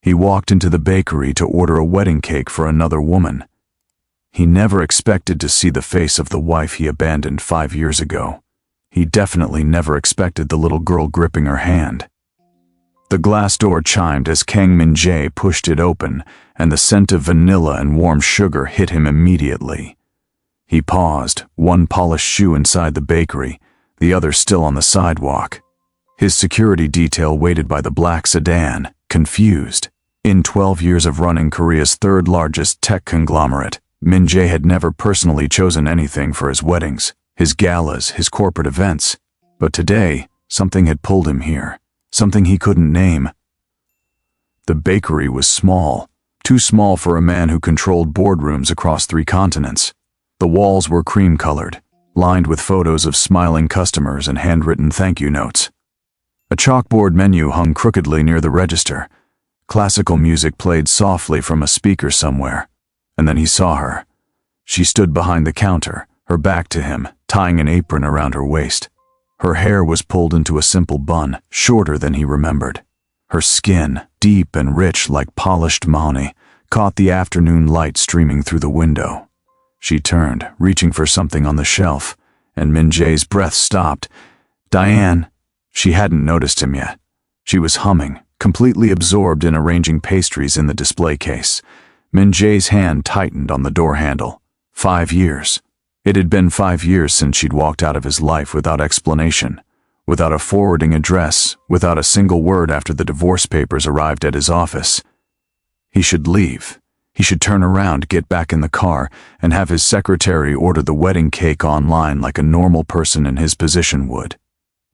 He walked into the bakery to order a wedding cake for another woman. He never expected to see the face of the wife he abandoned 5 years ago. He definitely never expected the little girl gripping her hand. The glass door chimed as Kang Min-jae pushed it open, and the scent of vanilla and warm sugar hit him immediately. He paused, one polished shoe inside the bakery, the other still on the sidewalk. His security detail waited by the black sedan, confused. In 12 years of running Korea's third-largest tech conglomerate, Min-jae had never personally chosen anything for his weddings, his galas, his corporate events. But today, something had pulled him here, something he couldn't name. The bakery was small, too small for a man who controlled boardrooms across 3 continents. The walls were cream-colored, lined with photos of smiling customers and handwritten thank you notes. A chalkboard menu hung crookedly near the register. Classical music played softly from a speaker somewhere. And then he saw her. She stood behind the counter, her back to him, tying an apron around her waist. Her hair was pulled into a simple bun, shorter than he remembered. Her skin, deep and rich like polished mahogany, caught the afternoon light streaming through the window. She turned, reaching for something on the shelf, and Min-jae's breath stopped. Diane. She hadn't noticed him yet. She was humming, completely absorbed in arranging pastries in the display case. Min-jae's hand tightened on the door handle. 5 years. It had been 5 years since she'd walked out of his life without explanation, without a forwarding address, without a single word after the divorce papers arrived at his office. He should leave. He should turn around, get back in the car, and have his secretary order the wedding cake online like a normal person in his position would.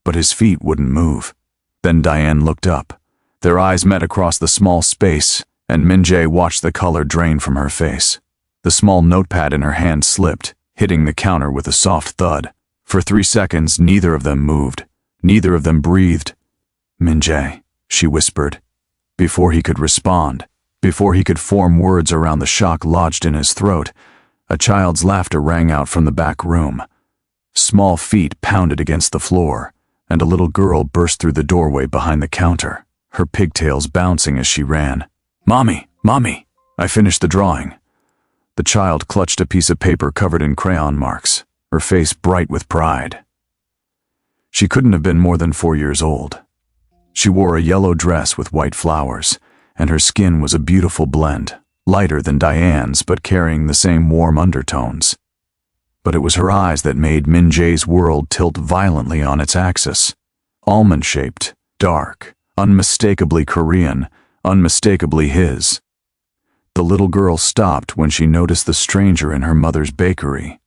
But his feet wouldn't move. Then Diane looked up. Their eyes met across the small space, and Min-jae watched the color drain from her face. The small notepad in her hand slipped, hitting the counter with a soft thud. For 3 seconds, neither of them moved. Neither of them breathed. Min-jae, she whispered. Before he could respond, before he could form words around the shock lodged in his throat, a child's laughter rang out from the back room. Small feet pounded against the floor, and a little girl burst through the doorway behind the counter, her pigtails bouncing as she ran. Mommy, Mommy, I finished the drawing. The child clutched a piece of paper covered in crayon marks, her face bright with pride. She couldn't have been more than 4 years old. She wore a yellow dress with white flowers, and her skin was a beautiful blend, lighter than Diane's but carrying the same warm undertones. But it was her eyes that made Min-jae's world tilt violently on its axis. Almond-shaped, dark, unmistakably Korean, unmistakably his. The little girl stopped when she noticed the stranger in her mother's bakery.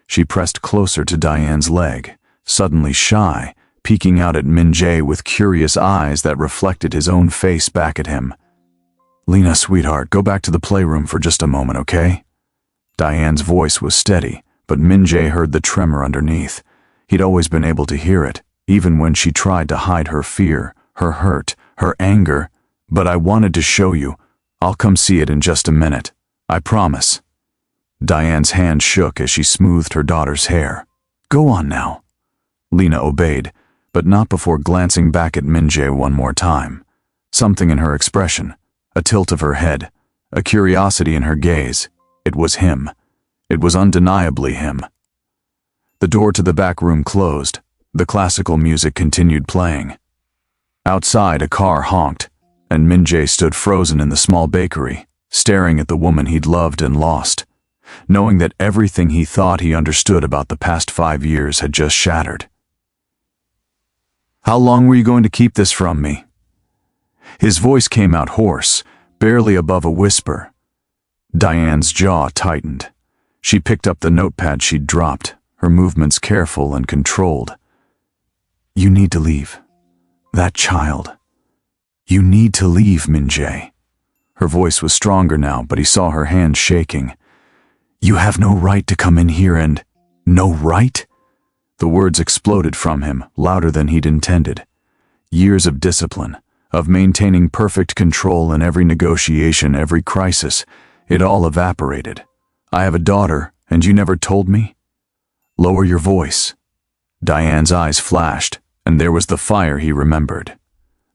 She pressed closer to Diane's leg, suddenly shy, peeking out at Min-jae with curious eyes that reflected his own face back at him. Lena, sweetheart, go back to the playroom for just a moment, okay? Diane's voice was steady, but Min-jae heard the tremor underneath. He'd always been able to hear it, even when she tried to hide her fear, her hurt, her anger. But I wanted to show you. I'll come see it in just a minute. I promise. Diane's hand shook as she smoothed her daughter's hair. Go on now. Lena obeyed, but not before glancing back at Min-jae one more time. Something in her expression, a tilt of her head, a curiosity in her gaze. It was him. It was undeniably him. The door to the back room closed. The classical music continued playing. Outside, a car honked, and Min-jae stood frozen in the small bakery, staring at the woman he'd loved and lost, knowing that everything he thought he understood about the past 5 years had just shattered. How long were you going to keep this from me? His voice came out hoarse, barely above a whisper. Diane's jaw tightened. She picked up the notepad she'd dropped, her movements careful and controlled. You need to leave. That child. You need to leave, Min-jae. Her voice was stronger now, but he saw her hand shaking. You have no right to come in here and... No right? The words exploded from him, louder than he'd intended. Years of discipline, of maintaining perfect control in every negotiation, every crisis, it all evaporated. I have a daughter, and you never told me? Lower your voice. Diane's eyes flashed, and there was the fire he remembered.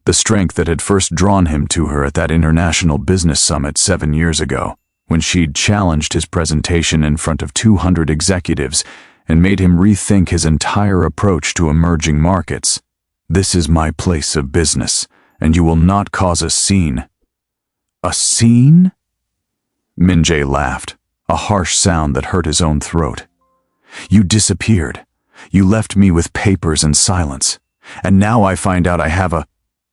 The strength that had first drawn him to her at that international business summit 7 years ago, when she'd challenged his presentation in front of 200 executives and made him rethink his entire approach to emerging markets. "This is my place of business, and you will not cause a scene." "A scene?" Min-jae laughed, a harsh sound that hurt his own throat. "You disappeared. You left me with papers and silence. And now I find out I have a—"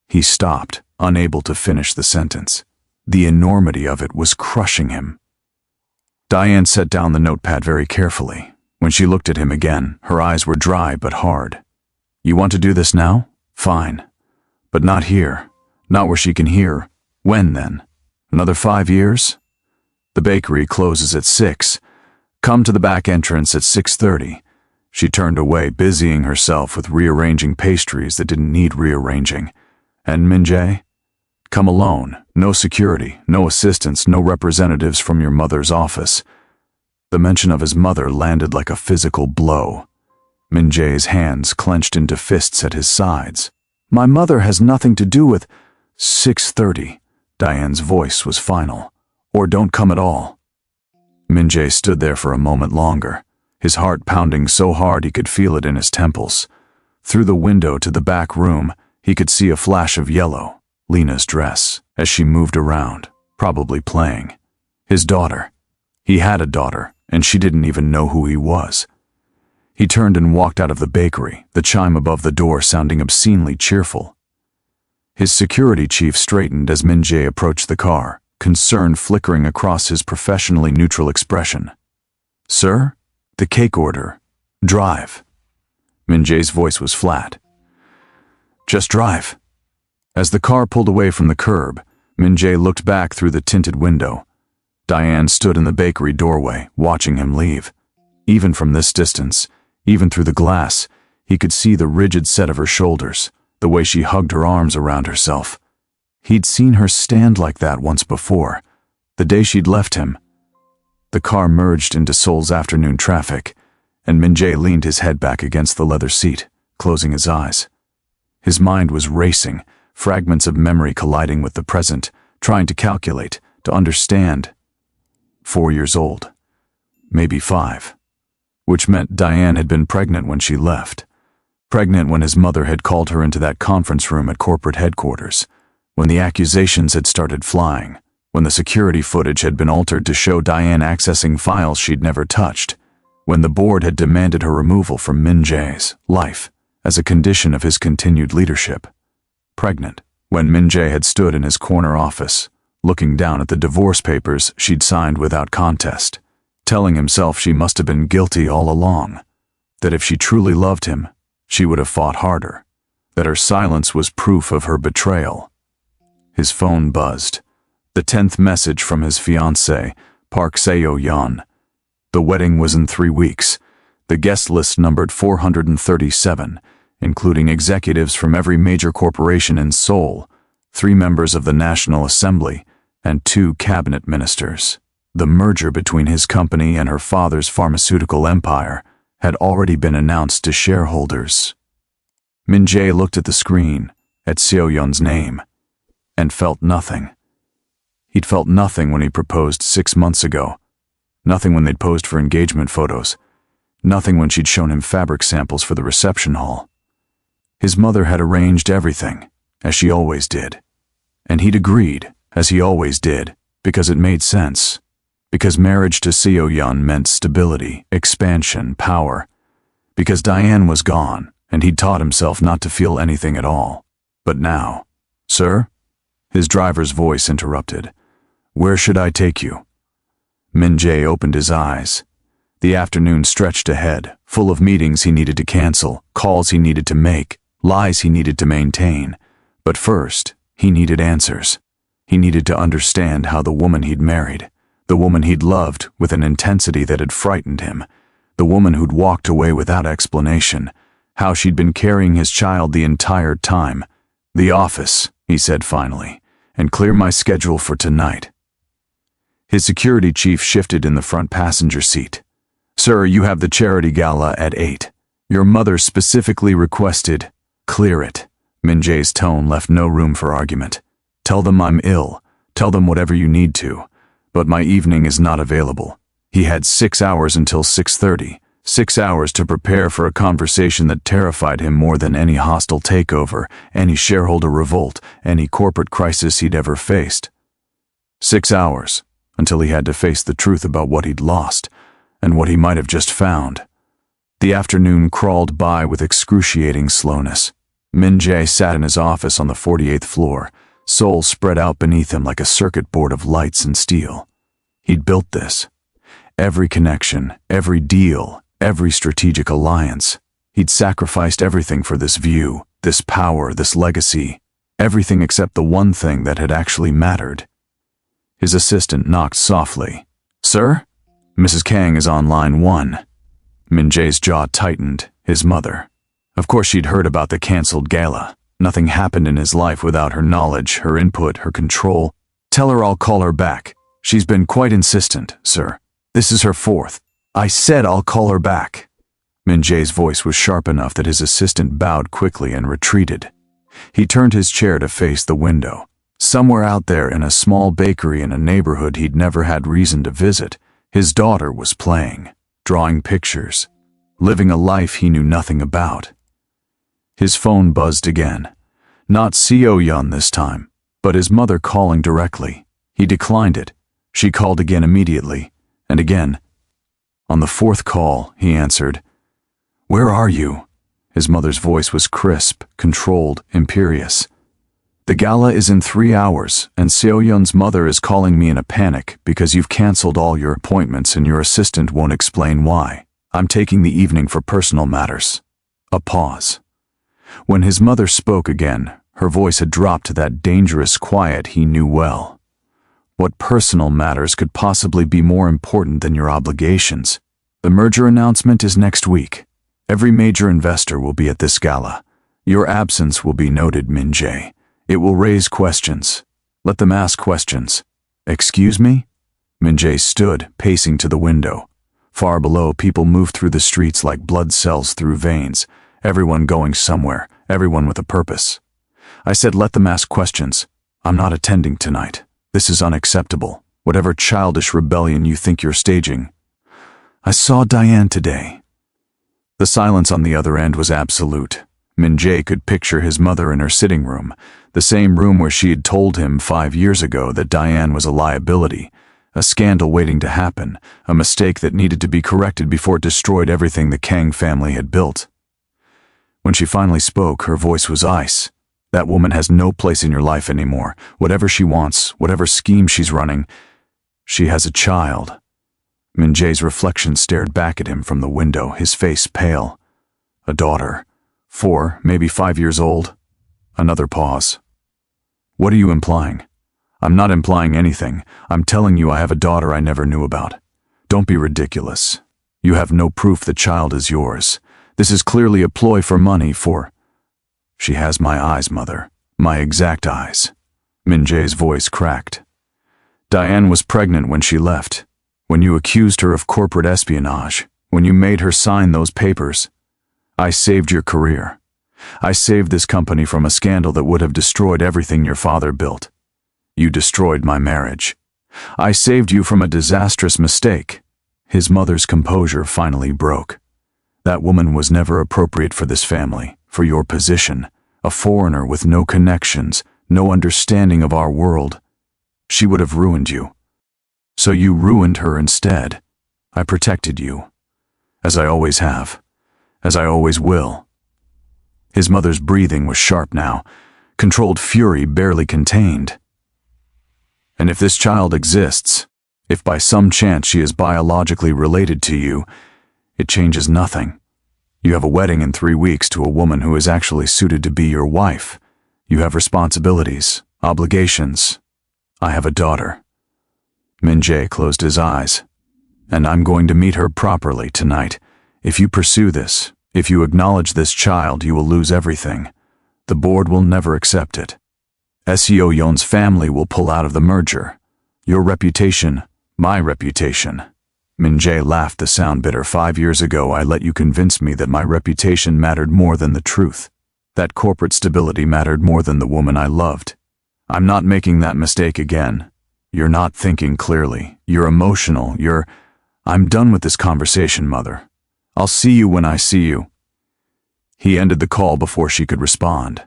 He stopped, unable to finish the sentence. The enormity of it was crushing him. Diane set down the notepad very carefully. When she looked at him again, her eyes were dry but hard. "You want to do this now? Fine. But not here. Not where she can hear. When then? Another 5 years? The bakery closes at 6. Come to the back entrance at 6:30. She turned away, busying herself with rearranging pastries that didn't need rearranging. "And Min-jae? Come alone. No security, no assistants, no representatives from your mother's office." The mention of his mother landed like a physical blow. Min-jae's hands clenched into fists at his sides. "My mother has nothing to do with—" 6:30. Diane's voice was final. "Or don't come at all." Min-jae stood there for a moment longer, his heart pounding so hard he could feel it in his temples. Through the window to the back room, he could see a flash of yellow, Lena's dress, as she moved around, probably playing. His daughter. He had a daughter, and she didn't even know who he was. He turned and walked out of the bakery, the chime above the door sounding obscenely cheerful. His security chief straightened as Min-jae approached the car, concern flickering across his professionally neutral expression. "Sir? The cake order. Drive." Min-jae's voice was flat. "Just drive." As the car pulled away from the curb, Min-jae looked back through the tinted window. Diane stood in the bakery doorway, watching him leave. Even from this distance, even through the glass, he could see the rigid set of her shoulders, the way she hugged her arms around herself. He'd seen her stand like that once before, the day she'd left him. The car merged into Seoul's afternoon traffic, and Min-jae leaned his head back against the leather seat, closing his eyes. His mind was racing, fragments of memory colliding with the present, trying to calculate, to understand. 4 years old. Maybe 5. Which meant Diane had been pregnant when she left. Pregnant when his mother had called her into that conference room at corporate headquarters, when the accusations had started flying, when the security footage had been altered to show Diane accessing files she'd never touched, when the board had demanded her removal from Min-jae's life as a condition of his continued leadership. Pregnant when Min-jae had stood in his corner office, looking down at the divorce papers she'd signed without contest, telling himself she must have been guilty all along, that if she truly loved him, she would have fought harder, that her silence was proof of her betrayal. His phone buzzed. The 10th message from his fiancée, Park Seo-yeon. The wedding was in 3 weeks. The guest list numbered 437, including executives from every major corporation in Seoul, 3 members of the National Assembly, and 2 cabinet ministers. The merger between his company and her father's pharmaceutical empire had already been announced to shareholders. Min-jae looked at the screen, at Seo-yeon's name, and felt nothing. He'd felt nothing when he proposed 6 months ago. Nothing when they'd posed for engagement photos. Nothing when she'd shown him fabric samples for the reception hall. His mother had arranged everything, as she always did. And he'd agreed, as he always did, because it made sense. Because marriage to Seo-yeon meant stability, expansion, power. Because Diane was gone, and he'd taught himself not to feel anything at all. But now, "Sir?" His driver's voice interrupted. "Where should I take you?" Min-jae opened his eyes. The afternoon stretched ahead, full of meetings he needed to cancel, calls he needed to make, lies he needed to maintain. But first, he needed answers. He needed to understand how the woman he'd married, the woman he'd loved with an intensity that had frightened him, the woman who'd walked away without explanation, how she'd been carrying his child the entire time. "The office," he said finally, "and clear my schedule for tonight." His security chief shifted in the front passenger seat. "Sir, you have the charity gala at 8. Your mother specifically requested—" "Clear it," Min-jae's tone left no room for argument. Tell them I'm ill. Tell them whatever you need to. But my evening is not available. He had 6 hours until 6:30. 6 hours to prepare for a conversation that terrified him more than any hostile takeover, any shareholder revolt, any corporate crisis he'd ever faced. 6 hours, until he had to face the truth about what he'd lost, and what he might have just found. The afternoon crawled by with excruciating slowness. Min-jae sat in his office on the 48th floor, soul spread out beneath him like a circuit board of lights and steel. He'd built this. Every connection, every deal, every strategic alliance. He'd sacrificed everything for this view, this power, this legacy, everything except the one thing that had actually mattered. His assistant knocked softly. "Sir? Mrs. Kang is on line 1. Min-jae's jaw tightened, his mother. Of course she'd heard about the cancelled gala. Nothing happened in his life without her knowledge, her input, her control. "Tell her I'll call her back. She's been quite insistent, sir. This is her 4th. I said I'll call her back." Min-jae's voice was sharp enough that his assistant bowed quickly and retreated. He turned his chair to face the window. Somewhere out there in a small bakery in a neighborhood he'd never had reason to visit, his daughter was playing, drawing pictures, living a life he knew nothing about. His phone buzzed again. Not Seo-yeon this time, but his mother calling directly. He declined it. She called again immediately, and again. On the 4th call, he answered. "Where are you?" His mother's voice was crisp, controlled, imperious. "The gala is in 3 hours, and Seo-yeon's mother is calling me in a panic because you've canceled all your appointments and your assistant won't explain why. I'm taking the evening for personal matters." A pause. When his mother spoke again, her voice had dropped to that dangerous quiet he knew well. What personal matters could possibly be more important than your obligations? The merger announcement is next week. Every major investor will be at this gala. Your absence will be noted, Min-jae. It will raise questions. Let them ask questions. "Excuse me?" Min-jae stood, pacing to the window. Far below, people moved through the streets like blood cells through veins. Everyone going somewhere, everyone with a purpose. "I said let them ask questions. I'm not attending tonight. This is unacceptable. Whatever childish rebellion you think you're staging." "I saw Diane today." The silence on the other end was absolute. Min-jae could picture his mother in her sitting room, the same room where she had told him 5 years ago that Diane was a liability, a scandal waiting to happen, a mistake that needed to be corrected before it destroyed everything the Kang family had built. When she finally spoke, her voice was ice. "That woman has no place in your life anymore. Whatever she wants, whatever scheme she's running, she has a child." Min-jae's reflection stared back at him from the window, his face pale. A daughter. 4, maybe 5 years old. Another pause. "What are you implying?" "I'm not implying anything. I'm telling you I have a daughter I never knew about. Don't be ridiculous. You have no proof the child is yours. This is clearly a ploy for money, for—" "She has my eyes, mother. My exact eyes." Min-jae's voice cracked. "Diane was pregnant when she left. When you accused her of corporate espionage. When you made her sign those papers. I saved your career. I saved this company from a scandal that would have destroyed everything your father built. You destroyed my marriage. I saved you from a disastrous mistake." His mother's composure finally broke. "That woman was never appropriate for this family, for your position, a foreigner with no connections, no understanding of our world. She would have ruined you. So you ruined her instead. I protected you. As I always have. As I always will." His mother's breathing was sharp now, controlled fury barely contained. "And if this child exists, if by some chance she is biologically related to you, it changes nothing. You have a wedding in 3 weeks to a woman who is actually suited to be your wife. You have responsibilities, obligations. I have a daughter." Min-jae closed his eyes. "And I'm going to meet her properly tonight. If you pursue this, if you acknowledge this child, you will lose everything. The board will never accept it. Seo-yeon's family will pull out of the merger. Your reputation, my reputation." Min-jae laughed the sound bitter. 5 years ago I let you convince me that my reputation mattered more than the truth. That corporate stability mattered more than the woman I loved. I'm not making that mistake again. You're not thinking clearly. You're emotional. I'm done with this conversation, Mother. I'll see you when I see you. He ended the call before she could respond.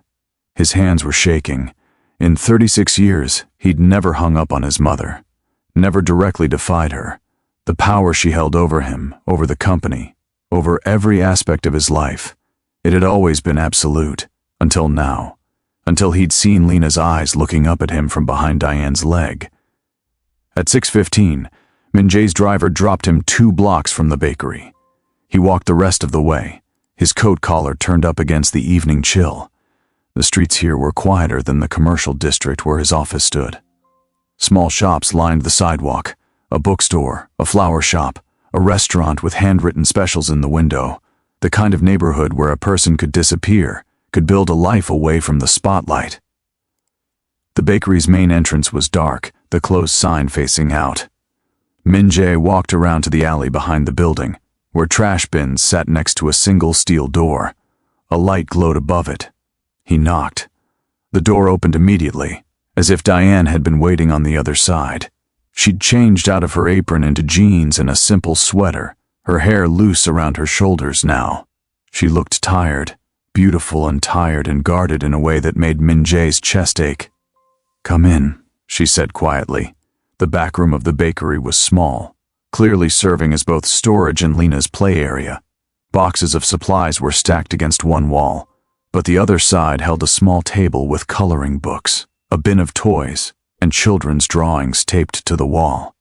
His hands were shaking. In 36 years, he'd never hung up on his mother, never directly defied her. The power she held over him, over the company, over every aspect of his life. It had always been absolute, until now, until he'd seen Lena's eyes looking up at him from behind Diane's leg. At 6:15, Min-jae's driver dropped him 2 blocks from the bakery. He walked the rest of the way, his coat collar turned up against the evening chill. The streets here were quieter than the commercial district where his office stood. Small shops lined the sidewalk, a bookstore, a flower shop, a restaurant with handwritten specials in the window, the kind of neighborhood where a person could disappear, could build a life away from the spotlight. The bakery's main entrance was dark, the closed sign facing out. Min-jae walked around to the alley behind the building, where trash bins sat next to a single steel door. A light glowed above it. He knocked. The door opened immediately, as if Diane had been waiting on the other side. She'd changed out of her apron into jeans and a simple sweater, her hair loose around her shoulders now. She looked tired, beautiful and tired and guarded in a way that made Min-jae's chest ache. "Come in," she said quietly. The back room of the bakery was small, clearly serving as both storage and Lena's play area. Boxes of supplies were stacked against one wall, but the other side held a small table with coloring books, a bin of toys, and children's drawings taped to the wall.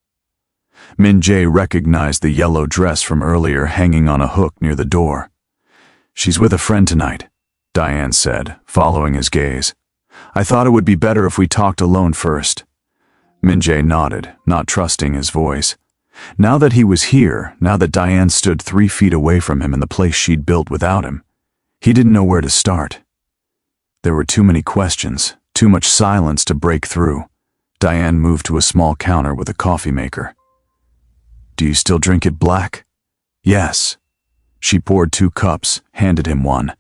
Min-jae recognized the yellow dress from earlier hanging on a hook near the door. "She's with a friend tonight," Diane said, following his gaze. "I thought it would be better if we talked alone first." Min-jae nodded, not trusting his voice. Now that he was here, now that Diane stood 3 feet away from him in the place she'd built without him, he didn't know where to start. There were too many questions, too much silence to break through. Diane moved to a small counter with a coffee maker. "Do you still drink it black?" "Yes." She poured 2 cups, handed him one.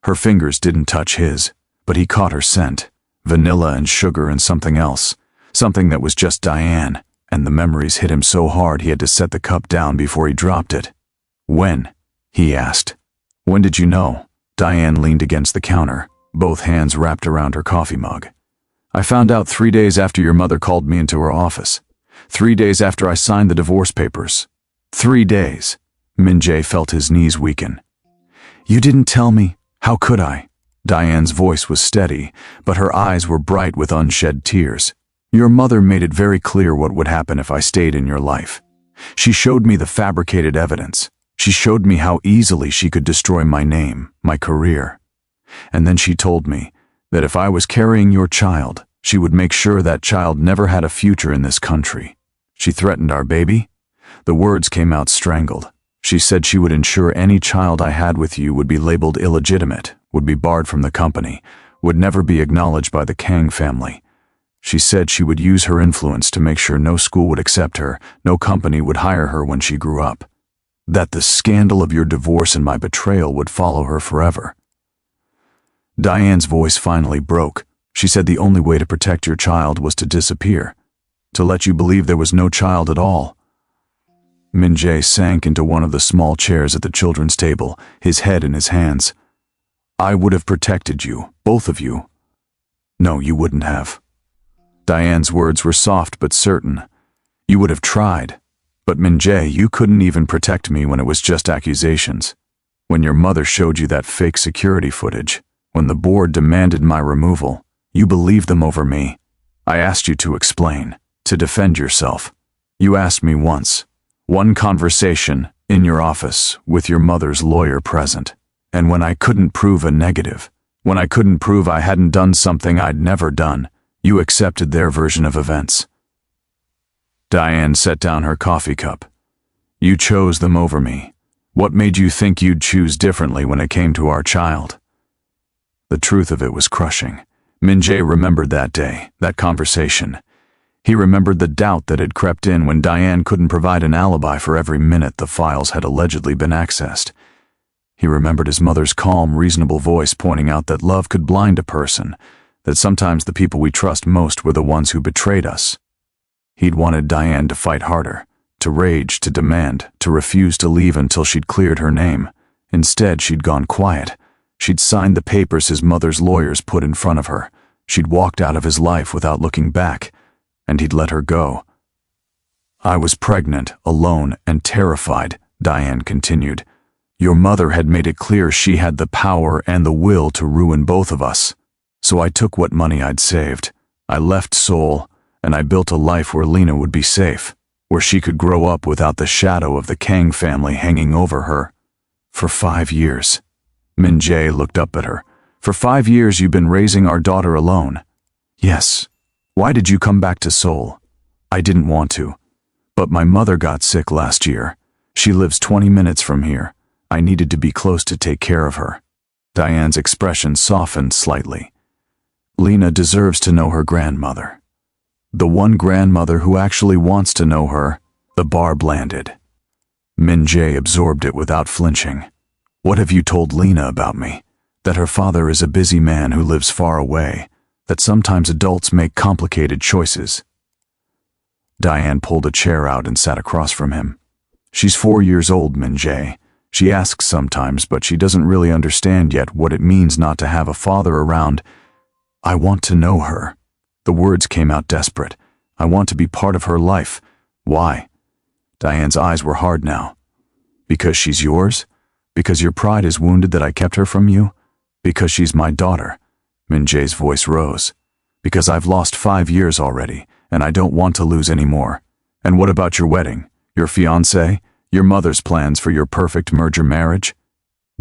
Her fingers didn't touch his, but he caught her scent, vanilla and sugar and something else, something that was just Diane, and the memories hit him so hard he had to set the cup down before he dropped it. "When?" he asked. "When did you know?" Diane leaned against the counter, both hands wrapped around her coffee mug. "I found out 3 days after your mother called me into her office. 3 days after I signed the divorce papers. 3 days. Min-jae felt his knees weaken. "You didn't tell me. How could I?" Diane's voice was steady, but her eyes were bright with unshed tears. "Your mother made it very clear what would happen if I stayed in your life. She showed me the fabricated evidence. She showed me how easily she could destroy my name, my career. And then she told me that if I was carrying your child, she would make sure that child never had a future in this country. She threatened our baby." The words came out strangled. "She said she would ensure any child I had with you would be labeled illegitimate, would be barred from the company, would never be acknowledged by the Kang family. She said she would use her influence to make sure no school would accept her, no company would hire her when she grew up. That the scandal of your divorce and my betrayal would follow her forever." Diane's voice finally broke. She said the only way to protect your child was to disappear, to let you believe there was no child at all. Min-jae sank into one of the small chairs at the children's table, his head in his hands. "I would have protected you, both of you." "No, you wouldn't have." Diane's words were soft but certain. "You would have tried. But Min-jae, you couldn't even protect me when it was just accusations. When your mother showed you that fake security footage, when the board demanded my removal, you believed them over me. I asked you to explain, to defend yourself. You asked me once. One conversation, in your office, with your mother's lawyer present. And when I couldn't prove a negative, when I couldn't prove I hadn't done something I'd never done, you accepted their version of events." Diane set down her coffee cup. "You chose them over me. What made you think you'd choose differently when it came to our child?" The truth of it was crushing. Min-jae remembered that day, that conversation. He remembered the doubt that had crept in when Diane couldn't provide an alibi for every minute the files had allegedly been accessed. He remembered his mother's calm, reasonable voice pointing out that love could blind a person, that sometimes the people we trust most were the ones who betrayed us. He'd wanted Diane to fight harder, to rage, to demand, to refuse to leave until she'd cleared her name. Instead, she'd gone quiet. She'd signed the papers his mother's lawyers put in front of her. She'd walked out of his life without looking back, and he'd let her go. I was pregnant, alone, and terrified, Diane continued. Your mother had made it clear she had the power and the will to ruin both of us. So I took what money I'd saved. I left Seoul, and I built a life where Lena would be safe, where she could grow up without the shadow of the Kang family hanging over her. For 5 years. Min-jae looked up at her. For 5 years you've been raising our daughter alone. Yes. Why did you come back to Seoul? I didn't want to. But my mother got sick last year. She lives 20 minutes from here. I needed to be close to take care of her. Diane's expression softened slightly. Lena deserves to know her grandmother. The one grandmother who actually wants to know her. The barb landed. Min-jae absorbed it without flinching. What have you told Lena about me? That her father is a busy man who lives far away, that sometimes adults make complicated choices. Diane pulled a chair out and sat across from him. She's 4 years old, Min-jae. She asks sometimes, but she doesn't really understand yet what it means not to have a father around. I want to know her. The words came out desperate. I want to be part of her life. Why? Diane's eyes were hard now. Because she's yours? Because your pride is wounded that I kept her from you? Because she's my daughter. Min-jae's voice rose. Because I've lost 5 years already, and I don't want to lose any more. And what about your wedding? Your fiancé? Your mother's plans for your perfect merger marriage?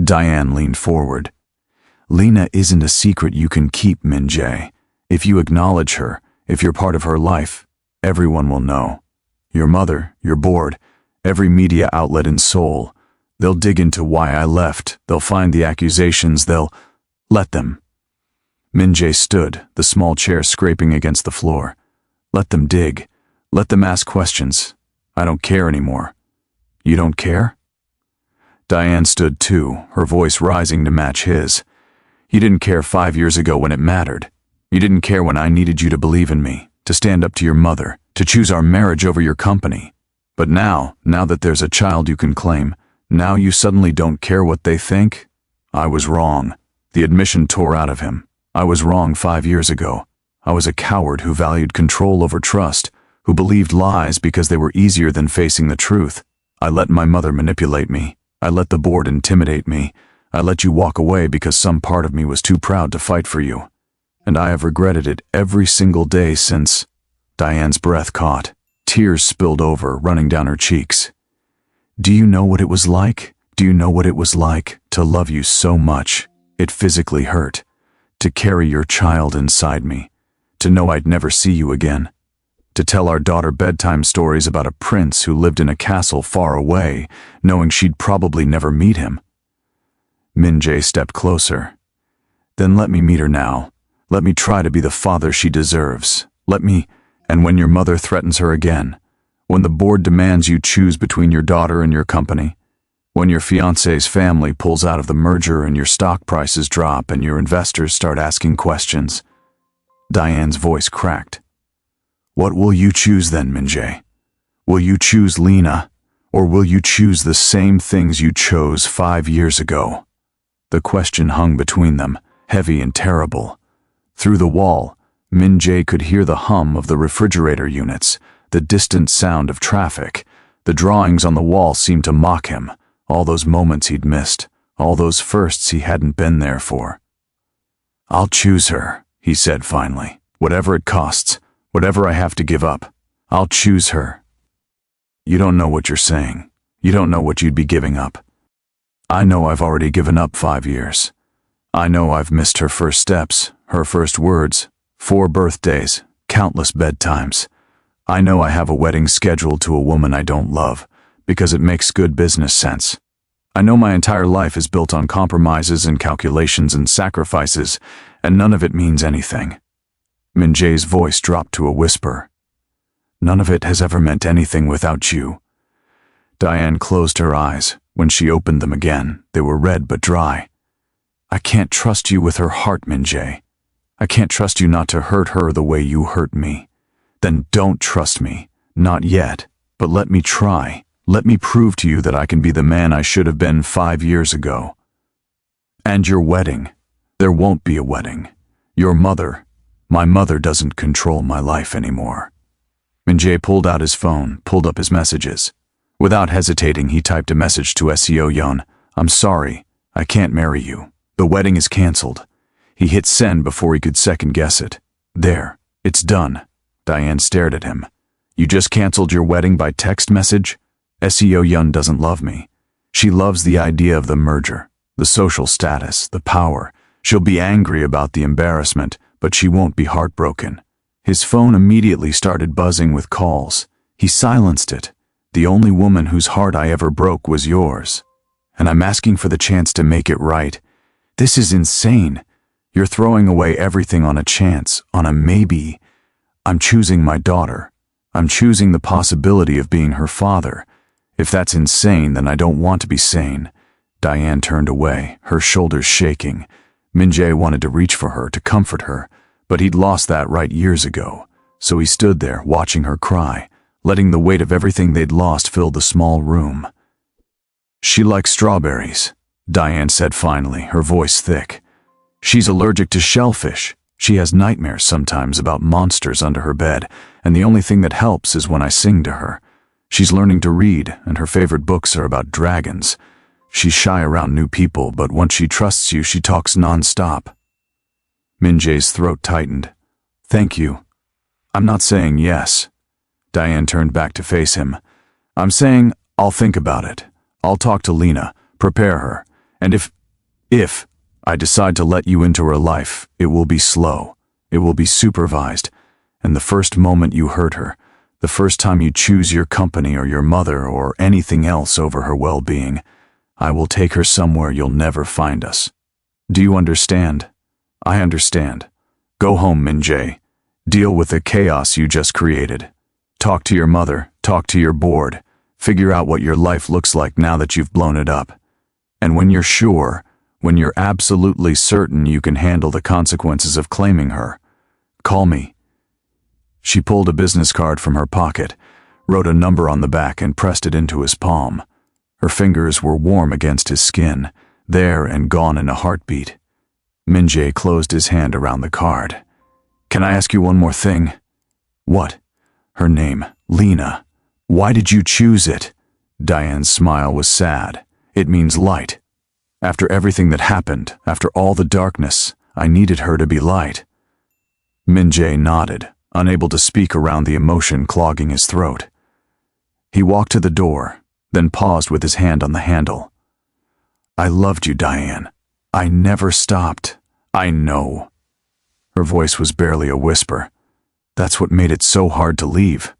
Diane leaned forward. Lena isn't a secret you can keep, Min-jae. If you acknowledge her, if you're part of her life, everyone will know. Your mother, your board, every media outlet in Seoul. They'll dig into why I left. They'll find the accusations. They'll let them. Min-jae stood, the small chair scraping against the floor. Let them dig. Let them ask questions. I don't care anymore. You don't care? Diane stood too, her voice rising to match his. You didn't care 5 years ago when it mattered. You didn't care when I needed you to believe in me, to stand up to your mother, to choose our marriage over your company. But now that there's a child you can claim, now you suddenly don't care what they think? I was wrong. The admission tore out of him. I was wrong 5 years ago. I was a coward who valued control over trust, who believed lies because they were easier than facing the truth. I let my mother manipulate me. I let the board intimidate me. I let you walk away because some part of me was too proud to fight for you. And I have regretted it every single day since. Diane's breath caught. Tears spilled over, running down her cheeks. Do you know what it was like? Do you know what it was like to love you so much? It physically hurt. To carry your child inside me. To know I'd never see you again. To tell our daughter bedtime stories about a prince who lived in a castle far away, knowing she'd probably never meet him. Min-jae stepped closer. Then let me meet her now. Let me try to be the father she deserves. Let me, and when your mother threatens her again, when the board demands you choose between your daughter and your company, when your fiancé's family pulls out of the merger and your stock prices drop and your investors start asking questions. Diane's voice cracked. What will you choose then, Min-jae? Will you choose Lena, or will you choose the same things you chose 5 years ago? The question hung between them, heavy and terrible. Through the wall, Min-jae could hear the hum of the refrigerator units, the distant sound of traffic. The drawings on the wall seemed to mock him, all those moments he'd missed, all those firsts he hadn't been there for. I'll choose her, he said finally. Whatever it costs, whatever I have to give up, I'll choose her. You don't know what you're saying. You don't know what you'd be giving up. I know I've already given up 5 years. I know I've missed her first steps, her first words, 4 birthdays, countless bedtimes. I know I have a wedding scheduled to a woman I don't love, because it makes good business sense. I know my entire life is built on compromises and calculations and sacrifices, and none of it means anything. Min-jae's voice dropped to a whisper. None of it has ever meant anything without you. Diane closed her eyes, When she opened them again, they were red but dry. I can't trust you with her heart, Min-jae. I can't trust you not to hurt her the way you hurt me. Then don't trust me. Not yet. But let me try. Let me prove to you that I can be the man I should have been 5 years ago. And your wedding. There won't be a wedding. Your mother. My mother doesn't control my life anymore. Min-jae pulled out his phone, pulled up his messages. Without hesitating, he typed a message to Seo-yeon. I'm sorry. I can't marry you. The wedding is canceled. He hit send before he could second-guess it. There. It's done. Diane stared at him. You just canceled your wedding by text message? Seo-yeon doesn't love me. She loves the idea of the merger, the social status, the power. She'll be angry about the embarrassment, but she won't be heartbroken. His phone immediately started buzzing with calls. He silenced it. The only woman whose heart I ever broke was yours. And I'm asking for the chance to make it right. This is insane. You're throwing away everything on a chance, on a maybe. I'm choosing my daughter. I'm choosing the possibility of being her father. If that's insane, then I don't want to be sane. Diane turned away, her shoulders shaking. Min-jae wanted to reach for her, to comfort her, but he'd lost that right years ago. So he stood there, watching her cry, letting the weight of everything they'd lost fill the small room. She likes strawberries, Diane said finally, her voice thick. She's allergic to shellfish. She has nightmares sometimes about monsters under her bed, and the only thing that helps is when I sing to her. She's learning to read, and her favorite books are about dragons. She's shy around new people, but once she trusts you, she talks non-stop. Min-jae's throat tightened. Thank you. I'm not saying yes. Diane turned back to face him. I'm saying I'll think about it. I'll talk to Lena, prepare her, and if I decide to let you into her life, it will be slow. It will be supervised, and the first moment you hurt her, the first time you choose your company or your mother or anything else over her well-being, I will take her somewhere you'll never find us. Do you understand? I understand. Go home, Min-jae. Deal with the chaos you just created. Talk to your mother, talk to your board. Figure out what your life looks like now that you've blown it up. And when you're sure, when you're absolutely certain you can handle the consequences of claiming her, call me. She pulled a business card from her pocket, wrote a number on the back and pressed it into his palm. Her fingers were warm against his skin, there and gone in a heartbeat. Min-jae closed his hand around the card. Can I ask you one more thing? What? Her name, Lena. Why did you choose it? Diane's smile was sad. It means light. After everything that happened, after all the darkness, I needed her to be light. Min-jae nodded, unable to speak around the emotion clogging his throat. He walked to the door, then paused with his hand on the handle. I loved you, Diane. I never stopped. I know. Her voice was barely a whisper. That's what made it so hard to leave.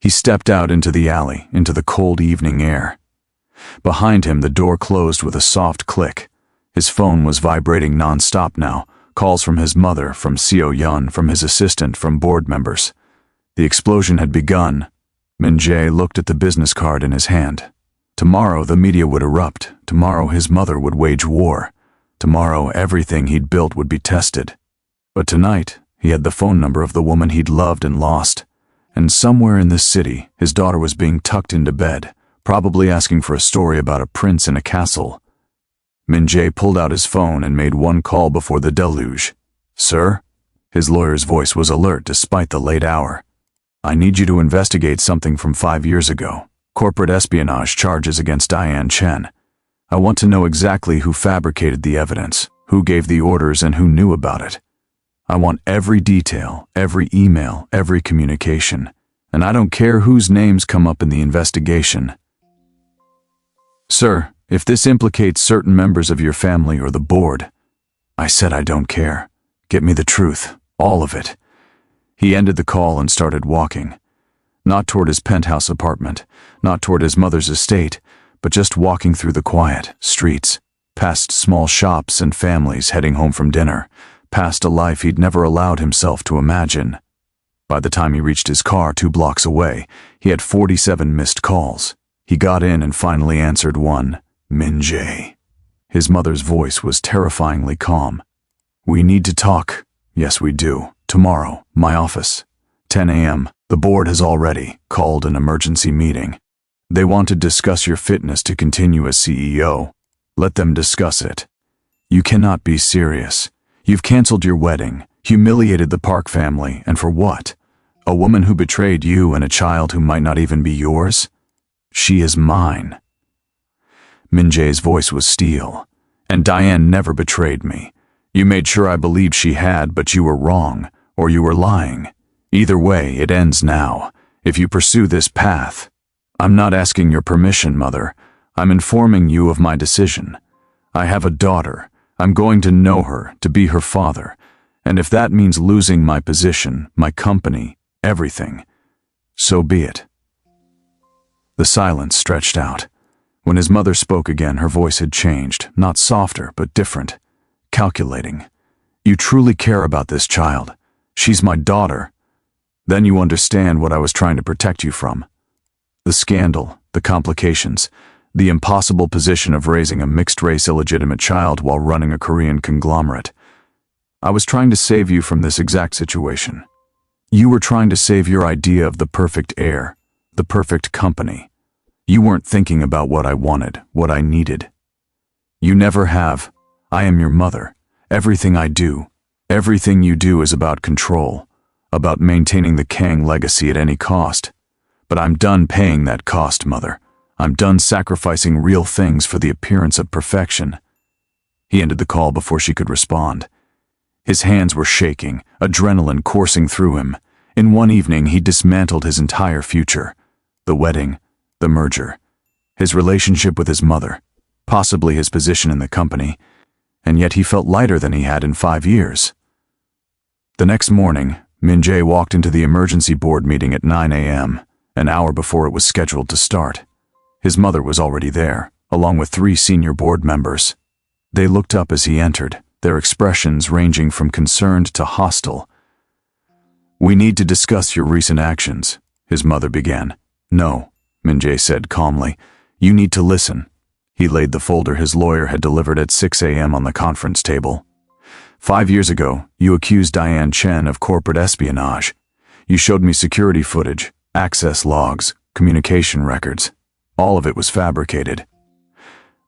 He stepped out into the alley, into the cold evening air. Behind him, the door closed with a soft click. His phone was vibrating non-stop now, calls from his mother, from Seo-yeon, from his assistant, from board members. The explosion had begun. Min-jae looked at the business card in his hand. Tomorrow the media would erupt. Tomorrow his mother would wage war. Tomorrow everything he'd built would be tested. But tonight, he had the phone number of the woman he'd loved and lost. And somewhere in this city, his daughter was being tucked into bed, probably asking for a story about a prince in a castle. Min-jae pulled out his phone and made one call before the deluge. Sir? His lawyer's voice was alert despite the late hour. I need you to investigate something from 5 years ago. Corporate espionage charges against Diane Chen. I want to know exactly who fabricated the evidence, who gave the orders, and who knew about it. I want every detail, every email, every communication, and I don't care whose names come up in the investigation. Sir, if this implicates certain members of your family or the board, I said I don't care. Get me the truth, all of it. He ended the call and started walking. Not toward his penthouse apartment, not toward his mother's estate, but just walking through the quiet streets, past small shops and families heading home from dinner, past a life he'd never allowed himself to imagine. By the time he reached his car 2 blocks away, he had 47 missed calls. He got in and finally answered one. Min-jae. His mother's voice was terrifyingly calm. We need to talk. Yes, we do. Tomorrow, my office. 10 a.m. The board has already called an emergency meeting. They want to discuss your fitness to continue as CEO. Let them discuss it. You cannot be serious. You've canceled your wedding, humiliated the Park family, and for what? A woman who betrayed you and a child who might not even be yours? She is mine. Min-jae's voice was steel. And Diane never betrayed me. You made sure I believed she had, but you were wrong, or you were lying. Either way, it ends now. If you pursue this path, I'm not asking your permission, Mother. I'm informing you of my decision. I have a daughter. I'm going to know her, to be her father. And if that means losing my position, my company, everything, so be it. The silence stretched out. When his mother spoke again, her voice had changed, not softer, but different, calculating. You truly care about this child. She's my daughter. Then you understand what I was trying to protect you from. The scandal, the complications, the impossible position of raising a mixed-race illegitimate child while running a Korean conglomerate. I was trying to save you from this exact situation. You were trying to save your idea of the perfect heir, the perfect company. You weren't thinking about what I wanted, what I needed. You never have. I am your mother. Everything I do, everything you do is about control, about maintaining the Kang legacy at any cost. But I'm done paying that cost, Mother. I'm done sacrificing real things for the appearance of perfection. He ended the call before she could respond. His hands were shaking, adrenaline coursing through him. In one evening, he dismantled his entire future. The wedding, the merger, his relationship with his mother, possibly his position in the company, and yet he felt lighter than he had in 5 years. The next morning, Min-jae walked into the emergency board meeting at 9 a.m., an hour before it was scheduled to start. His mother was already there, along with 3 senior board members. They looked up as he entered, their expressions ranging from concerned to hostile. We need to discuss your recent actions, his mother began. No, Min-jae said calmly. You need to listen. He laid the folder his lawyer had delivered at 6 a.m. on the conference table. 5 years ago, you accused Diane Chen of corporate espionage. You showed me security footage, access logs, communication records. All of it was fabricated.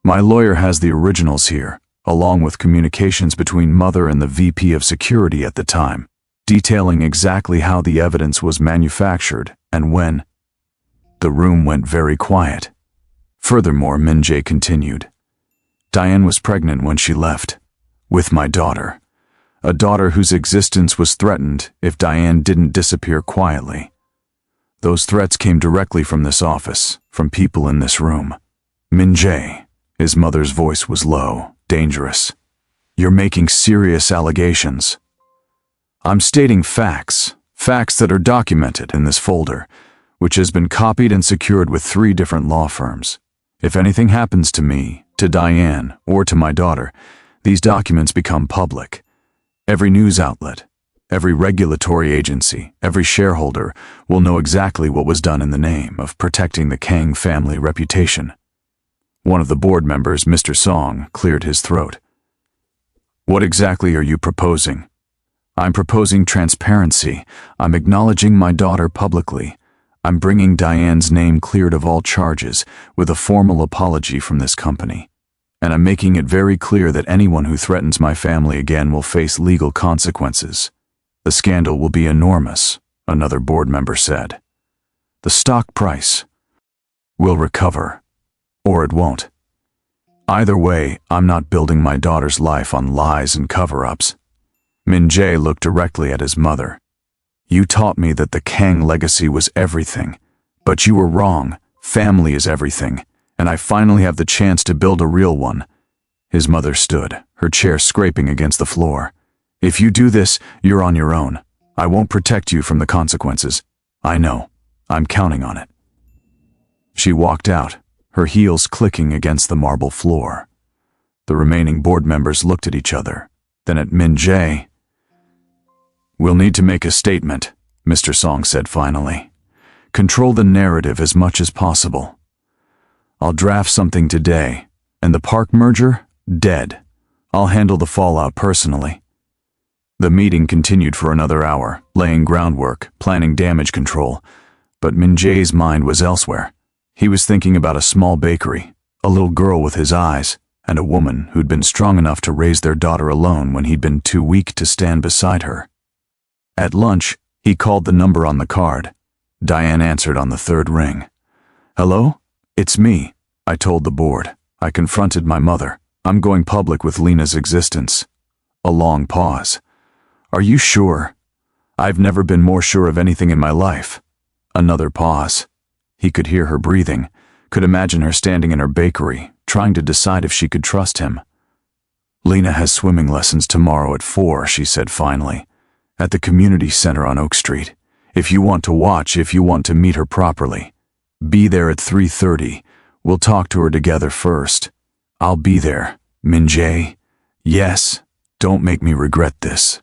My lawyer has the originals here, along with communications between Mother and the VP of Security at the time, detailing exactly how the evidence was manufactured and when. The room went very quiet. Furthermore, Min-jae continued, Diane was pregnant when she left, with my daughter, a daughter whose existence was threatened if Diane didn't disappear quietly. Those threats came directly from this office, from people in this room. Min-jae, his mother's voice was low, dangerous. You're making serious allegations. I'm stating facts that are documented in this folder, which has been copied and secured with 3 different law firms. If anything happens to me, to Diane, or to my daughter, these documents become public. Every news outlet, every regulatory agency, every shareholder will know exactly what was done in the name of protecting the Kang family reputation. One of the board members, Mr. Song, cleared his throat. What exactly are you proposing? I'm proposing transparency. I'm acknowledging my daughter publicly. I'm bringing Diane's name cleared of all charges with a formal apology from this company. And I'm making it very clear that anyone who threatens my family again will face legal consequences. The scandal will be enormous, another board member said. The stock price will recover, or it won't. Either way, I'm not building my daughter's life on lies and cover-ups. Min-jae looked directly at his mother. You taught me that the Kang legacy was everything, but you were wrong. Family is everything, and I finally have the chance to build a real one. His mother stood, her chair scraping against the floor. If you do this, you're on your own. I won't protect you from the consequences. I know. I'm counting on it. She walked out, her heels clicking against the marble floor. The remaining board members looked at each other, then at Min-jae. We'll need to make a statement, Mr. Song said finally. Control the narrative as much as possible. I'll draft something today, And the park merger? Dead. I'll handle the fallout personally. The meeting continued for another hour, laying groundwork, planning damage control. But Min-jae's mind was elsewhere. He was thinking about a small bakery, a little girl with his eyes, and a woman who'd been strong enough to raise their daughter alone when he'd been too weak to stand beside her. At lunch, he called the number on the card. Diane answered on the third ring. "Hello? It's me," I told the board. I confronted my mother. "I'm going public with Lena's existence." A long pause. "Are you sure?" "I've never been more sure of anything in my life." Another pause. He could hear her breathing, could imagine her standing in her bakery, trying to decide if she could trust him. "Lena has swimming lessons tomorrow at 4, she said finally, "at the community center on Oak Street. If you want to watch, if you want to meet her properly. Be there at 3:30. We'll talk to her together first." "I'll be there." "Min-jae?" "Yes. Don't make me regret this."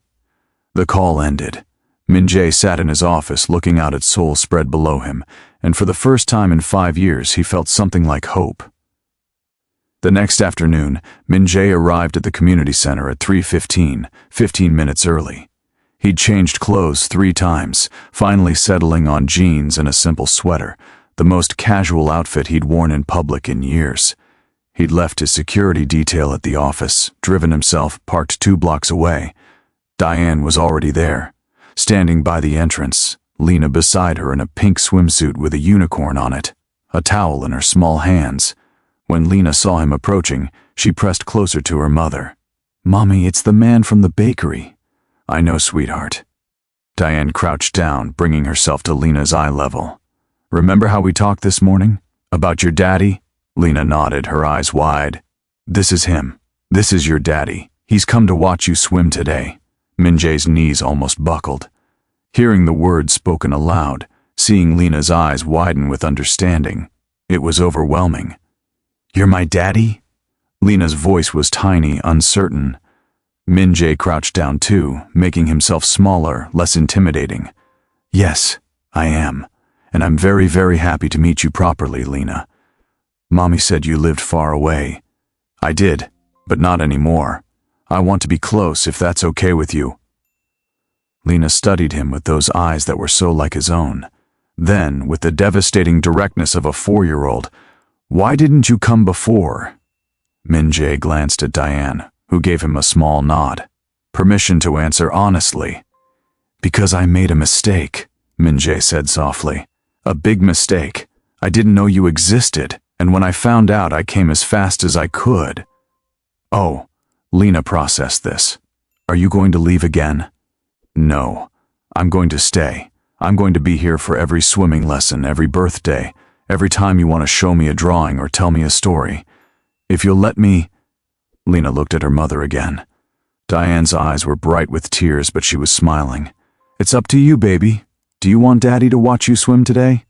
The call ended. Min-jae sat in his office looking out at Seoul spread below him, and for the first time in 5 years he felt something like hope. The next afternoon, Min-jae arrived at the community center at 3:15, 15 minutes early. He'd changed clothes 3 times, finally settling on jeans and a simple sweater, the most casual outfit he'd worn in public in years. He'd left his security detail at the office, driven himself, parked 2 blocks away. Diane was already there, standing by the entrance, Lena beside her in a pink swimsuit with a unicorn on it, a towel in her small hands. When Lena saw him approaching, she pressed closer to her mother. "Mommy, it's the man from the bakery." "I know, sweetheart." Diane crouched down, bringing herself to Lena's eye level. "Remember how we talked this morning? About your daddy?" Lena nodded, her eyes wide. "This is him. This is your daddy. He's come to watch you swim today." Min-jae's knees almost buckled. Hearing the words spoken aloud, seeing Lena's eyes widen with understanding, it was overwhelming. "You're my daddy?" Lena's voice was tiny, uncertain. Min-jae crouched down too, making himself smaller, less intimidating. "Yes, I am. And I'm very, very happy to meet you properly, Lena. Mommy said you lived far away." "I did, but not anymore. I want to be close if that's okay with you." Lena studied him with those eyes that were so like his own. Then, with the devastating directness of a 4-year-old, "Why didn't you come before?" Min-jae glanced at Diane, who gave him a small nod. Permission to answer honestly. "Because I made a mistake," Min-jae said softly. "A big mistake. I didn't know you existed, and when I found out I came as fast as I could." "Oh," Lena processed this. "Are you going to leave again?" "No. I'm going to stay. I'm going to be here for every swimming lesson, every birthday, every time you want to show me a drawing or tell me a story. If you'll let me—" Lena looked at her mother again. Diane's eyes were bright with tears, but she was smiling. "It's up to you, baby. Do you want Daddy to watch you swim today?"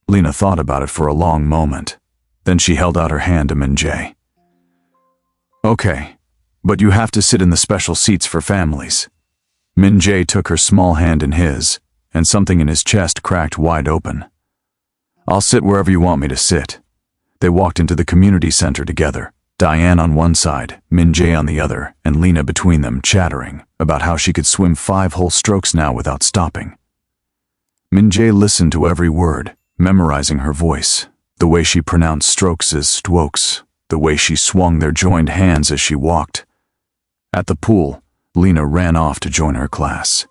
Lena thought about it for a long moment. Then she held out her hand to Min-jae. "Okay, but you have to sit in the special seats for families." Min-jae took her small hand in his, and something in his chest cracked wide open. "I'll sit wherever you want me to sit." They walked into the community center together, Diane on one side, Min-jae on the other, and Lena between them, chattering about how she could swim 5 whole strokes now without stopping. Min-jae listened to every word, memorizing her voice, the way she pronounced strokes as strokes, the way she swung their joined hands as she walked. At the pool, Lena ran off to join her class.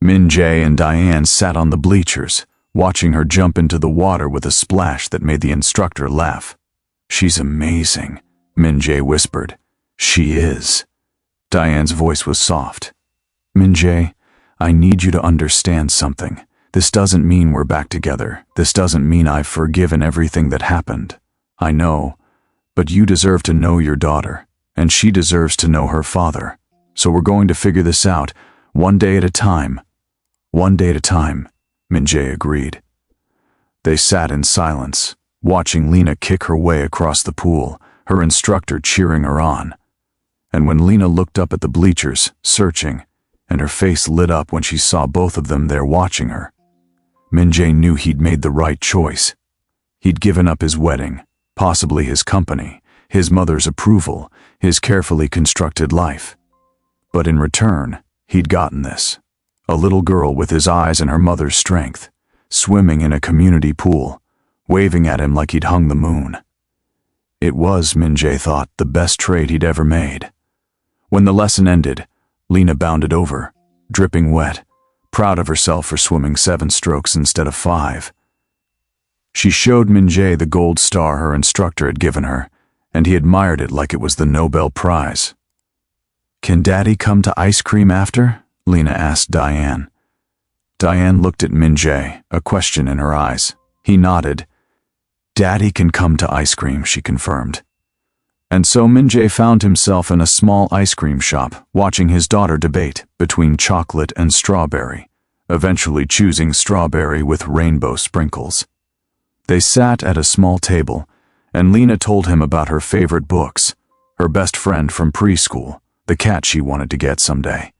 Min-jae and Diane sat on the bleachers, watching her jump into the water with a splash that made the instructor laugh. "She's amazing," Min-jae whispered. "She is." Diane's voice was soft. "Min-jae, I need you to understand something. This doesn't mean we're back together. This doesn't mean I've forgiven everything that happened. I know, but you deserve to know your daughter, and she deserves to know her father. So we're going to figure this out, one day at a time." "One day at a time," Min-jae agreed. They sat in silence, watching Lena kick her way across the pool, her instructor cheering her on. And when Lena looked up at the bleachers, searching, and her face lit up when she saw both of them there watching her, Min-jae knew he'd made the right choice. He'd given up his wedding, possibly his company, his mother's approval, his carefully constructed life. But in return, he'd gotten this. A little girl with his eyes and her mother's strength, swimming in a community pool, waving at him like he'd hung the moon. It was, Min-jae thought, the best trade he'd ever made. When the lesson ended, Lena bounded over, dripping wet, proud of herself for swimming 7 strokes instead of 5. She showed Min-jae the gold star her instructor had given her, and he admired it like it was the Nobel Prize. "Can Daddy come to ice cream after?" Lena asked Diane. Diane looked at Min-jae, a question in her eyes. He nodded. "Daddy can come to ice cream," she confirmed. And so Min-jae found himself in a small ice cream shop, watching his daughter debate between chocolate and strawberry, eventually choosing strawberry with rainbow sprinkles. They sat at a small table, and Lena told him about her favorite books, her best friend from preschool, the cat she wanted to get someday.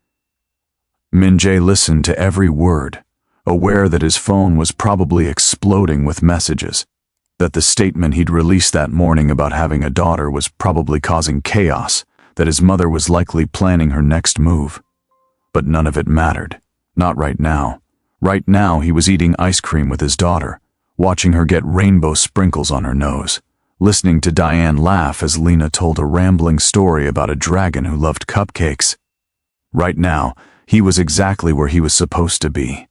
Min-jae listened to every word, aware that his phone was probably exploding with messages, that the statement he'd released that morning about having a daughter was probably causing chaos, that his mother was likely planning her next move. But none of it mattered. Not right now. Right now he was eating ice cream with his daughter, watching her get rainbow sprinkles on her nose, listening to Diane laugh as Lena told a rambling story about a dragon who loved cupcakes. Right now, he was exactly where he was supposed to be.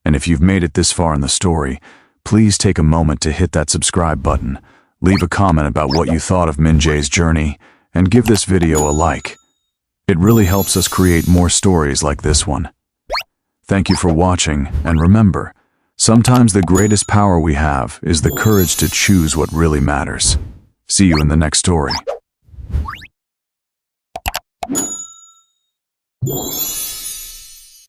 And if you've made it this far in the story, please take a moment to hit that subscribe button, leave a comment about what you thought of Min-jae's journey, and give this video a like. It really helps us create more stories like this one. Thank you for watching, and remember, sometimes the greatest power we have is the courage to choose what really matters. See you in the next story.